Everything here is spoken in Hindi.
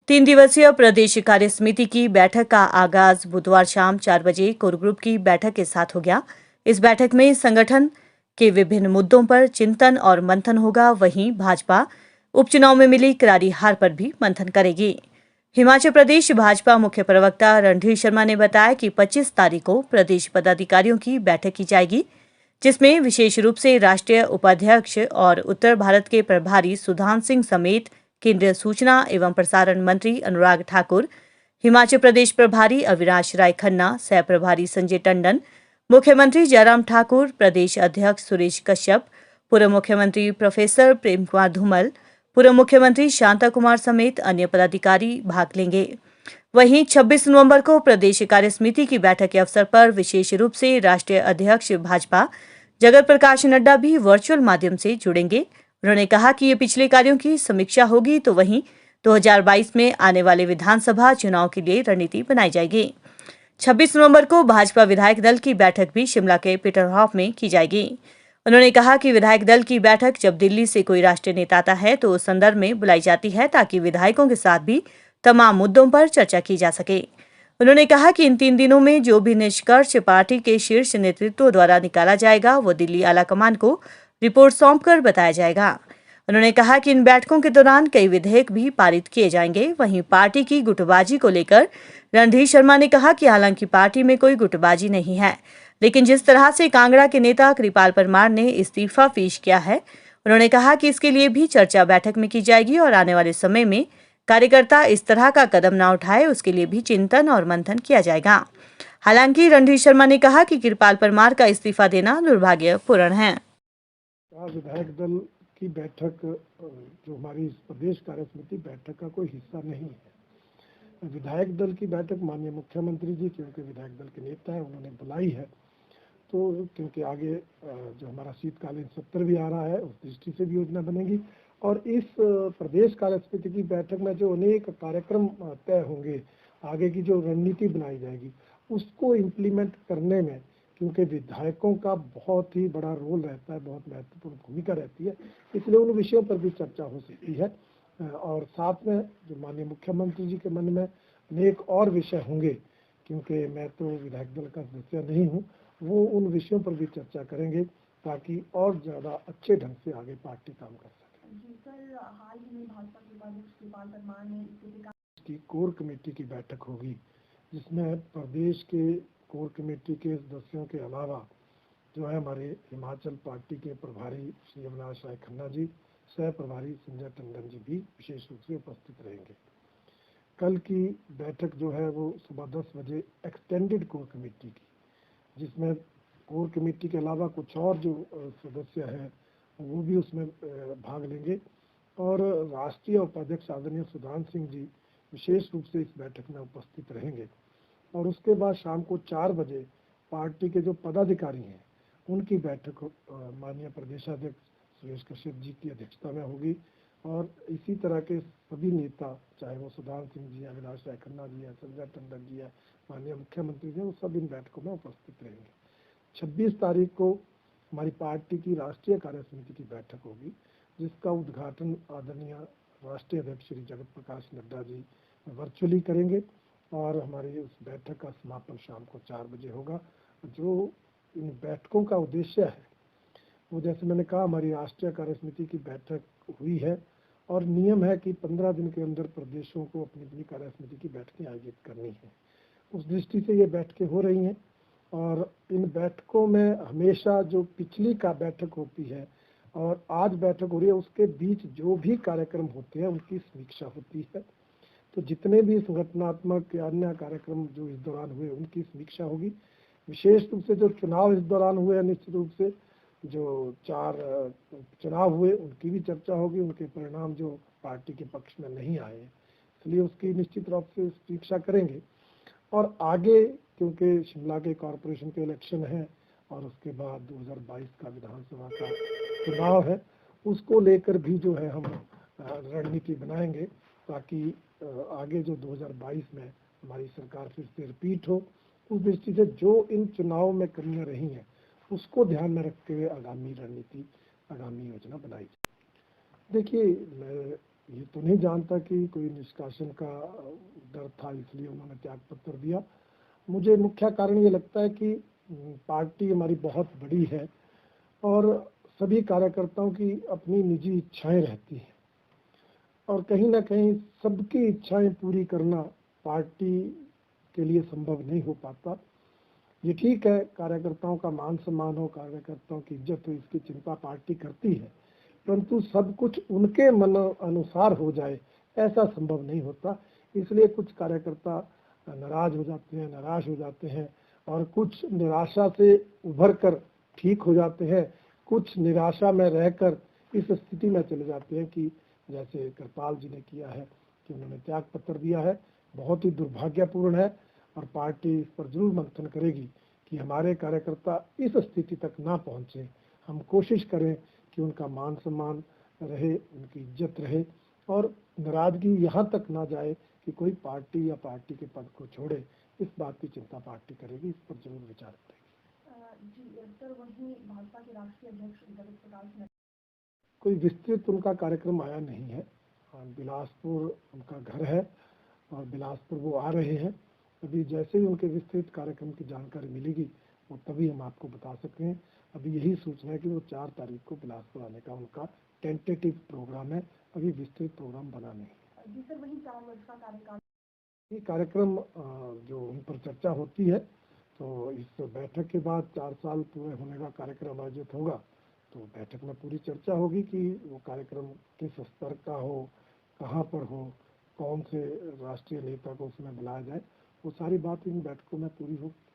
तीन दिवसीय प्रदेश कार्य समिति की बैठक का आगाज बुधवार शाम 4 बजे कोर ग्रुप की बैठक के साथ हो गया। इस बैठक में संगठन के विभिन्न मुद्दों पर चिंतन और मंथन होगा। वहीं भाजपा उपचुनाव में मिली करारी हार पर भी मंथन करेगी। हिमाचल प्रदेश भाजपा मुख्य प्रवक्ता रणधीर शर्मा ने बताया कि 25 तारीख को प्रदेश पदाधिकारियों की बैठक की जाएगी, जिसमें विशेष रूप से राष्ट्रीय उपाध्यक्ष और उत्तर भारत के प्रभारी सुधांशु सिंह समेत केंद्रीय सूचना एवं प्रसारण मंत्री अनुराग ठाकुर, हिमाचल प्रदेश प्रभारी अविनाश राय खन्ना, सह प्रभारी संजय टंडन, मुख्यमंत्री जयराम ठाकुर, प्रदेश अध्यक्ष सुरेश कश्यप, पूर्व मुख्यमंत्री प्रोफेसर प्रेम कुमार धूमल, पूर्व मुख्यमंत्री शांता कुमार समेत अन्य पदाधिकारी भाग लेंगे। वहीं 26 नवंबर को प्रदेश कार्य समिति की बैठक के अवसर पर विशेष रूप से राष्ट्रीय अध्यक्ष भाजपा जगत प्रकाश नड्डा भी वर्चुअल माध्यम से जुड़ेंगे। उन्होंने कहा कि ये पिछले कार्यों की समीक्षा होगी, तो वहीं 2022 में आने वाले विधानसभा चुनाव के लिए रणनीति बनाई जाएगी। 26 नवंबर को भाजपा विधायक दल की बैठक भी शिमला के पीटरहॉफ में की जाएगी। उन्होंने कहा कि विधायक दल की बैठक जब दिल्ली से कोई राष्ट्रीय नेता आता है तो उस संदर्भ में बुलाई जाती है, ताकि विधायकों के साथ भी तमाम मुद्दों पर चर्चा की जा सके। उन्होंने कहा कि इन 3 दिनों में जो भी निष्कर्ष पार्टी के शीर्ष नेतृत्व द्वारा निकाला जाएगा, वो दिल्ली आलाकमान को रिपोर्ट सौंपकर बताया जाएगा। उन्होंने कहा कि इन बैठकों के दौरान कई विधेयक भी पारित किए जाएंगे। वहीं पार्टी की गुटबाजी को लेकर रणधीर शर्मा ने कहा कि हालांकि पार्टी में कोई गुटबाजी नहीं है, लेकिन जिस तरह से कांगड़ा के नेता कृपाल परमार ने इस्तीफा पेश किया है, उन्होंने कहा कि इसके लिए भी चर्चा बैठक में की जाएगी और आने वाले समय में कार्यकर्ता इस तरह का कदम न उठाए, उसके लिए भी चिंतन और मंथन किया जाएगा। हालांकि रणधीर शर्मा ने कहा कि कृपाल परमार का इस्तीफा देना दुर्भाग्यपूर्ण है। विधायक दल की बैठक जो हमारी प्रदेश कार्य समिति बैठक का कोई हिस्सा नहीं है। विधायक दल की बैठक माननीय मुख्यमंत्री जी, क्योंकि विधायक दल के नेता है, उन्होंने बुलाई है, तो क्योंकि आगे जो हमारा शीतकालीन सत्र भी आ रहा है, उस दृष्टि से भी योजना बनेगी। और इस प्रदेश कार्य समिति की बैठक में जो अनेक कार्यक्रम तय होंगे, आगे की जो रणनीति बनाई जाएगी, उसको इम्प्लीमेंट करने में क्योंकि विधायकों का बहुत ही बड़ा रोल रहता है, बहुत महत्वपूर्ण भूमिका रहती है, इसलिए उन विषयों पर भी चर्चा हो सकती है। और साथ में जो माननीय मुख्यमंत्री जी के मन में अनेक और विषय होंगे, क्योंकि मैं तो विधायक दल का सदस्य नहीं हूँ, वो उन विषयों पर भी चर्चा करेंगे ताकि और ज़्यादा अच्छे ढंग से आगे पार्टी काम कर सके। सर, हाल ही में भाजपा के उपाध्यक्ष कृपाल परमार ने कोर कमेटी की बैठक होगी, जिसमें प्रदेश के कोर कमेटी के सदस्यों के अलावा जो है हमारे हिमाचल पार्टी के प्रभारी श्री अविनाश राय खन्ना जी, सह प्रभारी संजय टंडन जी भी विशेष रूप से उपस्थित रहेंगे। कल की बैठक जो है वो सुबह 10 बजे एक्सटेंडेड कोर कमेटी की, जिसमें कोर कमेटी के अलावा कुछ और जो सदस्य हैं वो भी उसमें भाग लेंगे। और राष्ट्रीय उपाध्यक्ष आदरणीय सुधांशु सिंह जी विशेष रूप से इस बैठक में उपस्थित रहेंगे। और उसके बाद शाम को 4 बजे पार्टी के जो पदाधिकारी हैं उनकी बैठक माननीय प्रदेशाध्यक्ष सुरेश कश्यप जी की अध्यक्षता में होगी। और इसी तरह के सभी नेता, चाहे वो सुधांशु सिंह जी, अविनाश राय खन्ना जी है, संजय टंडन जी है, माननीय मुख्यमंत्री जी, वो सब इन बैठकों में उपस्थित रहेंगे। 26 तारीख को हमारी पार्टी की राष्ट्रीय कार्य समिति की बैठक होगी, जिसका उद्घाटन आदरणीय राष्ट्रीय अध्यक्ष श्री जगत प्रकाश नड्डा जी वर्चुअली करेंगे। और हमारी उस बैठक का समापन शाम को 4 बजे होगा। जो इन बैठकों का उद्देश्य है वो, जैसे मैंने कहा, हमारी राष्ट्रीय कार्य समिति की बैठक हुई है और नियम है कि 15 दिन के अंदर प्रदेशों को अपनी अपनी कार्य समिति की बैठकें आयोजित करनी है। उस दृष्टि से ये बैठकें हो रही हैं। और इन बैठकों में हमेशा जो पिछली का बैठक होती है और आज बैठक हो रही है, उसके बीच जो भी कार्यक्रम होते हैं उनकी समीक्षा होती है। तो जितने भी संगठनात्मक या अन्य कार्यक्रम जो इस दौरान हुए उनकी समीक्षा होगी। विशेष रूप से जो चुनाव इस दौरान हुए, निश्चित रूप से जो 4 चुनाव हुए उनकी भी चर्चा होगी, उनके परिणाम जो पार्टी के पक्ष में नहीं आए, इसलिए उसकी निश्चित रूप से समीक्षा करेंगे। और आगे क्योंकि शिमला के कॉरपोरेशन के इलेक्शन है और उसके बाद 2022 का विधानसभा का चुनाव है, उसको लेकर भी जो है हम रणनीति बनाएंगे, ताकि आगे जो 2022 में हमारी सरकार फिर से रिपीट हो, उस दृष्टि से जो इन चुनाव में कमियां रही हैं उसको ध्यान में रखते हुए आगामी रणनीति, आगामी योजना बनाई जाए। देखिए, मैं ये तो नहीं जानता कि कोई निष्कासन का डर था इसलिए उन्होंने त्याग पत्र दिया। मुझे मुख्य कारण ये लगता है कि पार्टी हमारी बहुत बड़ी है और सभी कार्यकर्ताओं की अपनी निजी इच्छाएं रहती हैं और कहीं ना कहीं सबकी इच्छाएं पूरी करना पार्टी के लिए संभव नहीं हो पाता। ये ठीक है, कार्यकर्ताओं का मान सम्मान हो, कार्यकर्ताओं की इज्जत हो, इसकी चिंता पार्टी करती है, परंतु सब कुछ उनके मन अनुसार हो जाए ऐसा संभव नहीं होता। इसलिए कुछ कार्यकर्ता नाराज हो जाते हैं, निराश हो जाते हैं और कुछ निराशा से उभर कर ठीक हो जाते हैं, कुछ निराशा में रहकर इस स्थिति में चले जाते हैं कि जैसे कृपाल जी ने किया है कि उन्होंने त्याग पत्र दिया है। बहुत ही दुर्भाग्यपूर्ण है और पार्टी इस पर जरूर मंथन करेगी कि हमारे कार्यकर्ता इस स्थिति तक ना पहुंचे। हम कोशिश करें कि उनका मान सम्मान रहे, उनकी इज्जत रहे और नाराजगी यहाँ तक ना जाए कि कोई पार्टी या पार्टी के पद को छोड़े। इस बात की चिंता पार्टी करेगी, इस पर जरूर विचार करेगी। जी सर, वहीं भाजपा के राष्ट्रीय अध्यक्ष जगत प्रकाश नड्डा कोई विस्तृत उनका कार्यक्रम आया नहीं है। बिलासपुर उनका घर है और बिलासपुर वो आ रहे हैं। अभी जैसे ही उनके विस्तृत कार्यक्रम की जानकारी मिलेगी वो तभी हम आपको बता सकते हैं। अभी यही सूचना है कि वो 4 तारीख को बिलासपुर आने का उनका टेंटेटिव प्रोग्राम है, अभी विस्तृत प्रोग्राम बना नहीं। जी सर, वहीं 4 वर्ष का कार्यकाल ये कार्यक्रम जो उन पर चर्चा होती है तो इस बैठक के बाद 4 साल पूरे होने का कार्यक्रम आयोजित होगा, तो बैठक में पूरी चर्चा होगी कि वो कार्यक्रम किस स्तर का हो, कहाँ पर हो, कौन से राष्ट्रीय नेता को उसमें बुलाया जाए, वो सारी बात इन बैठकों में पूरी होगी।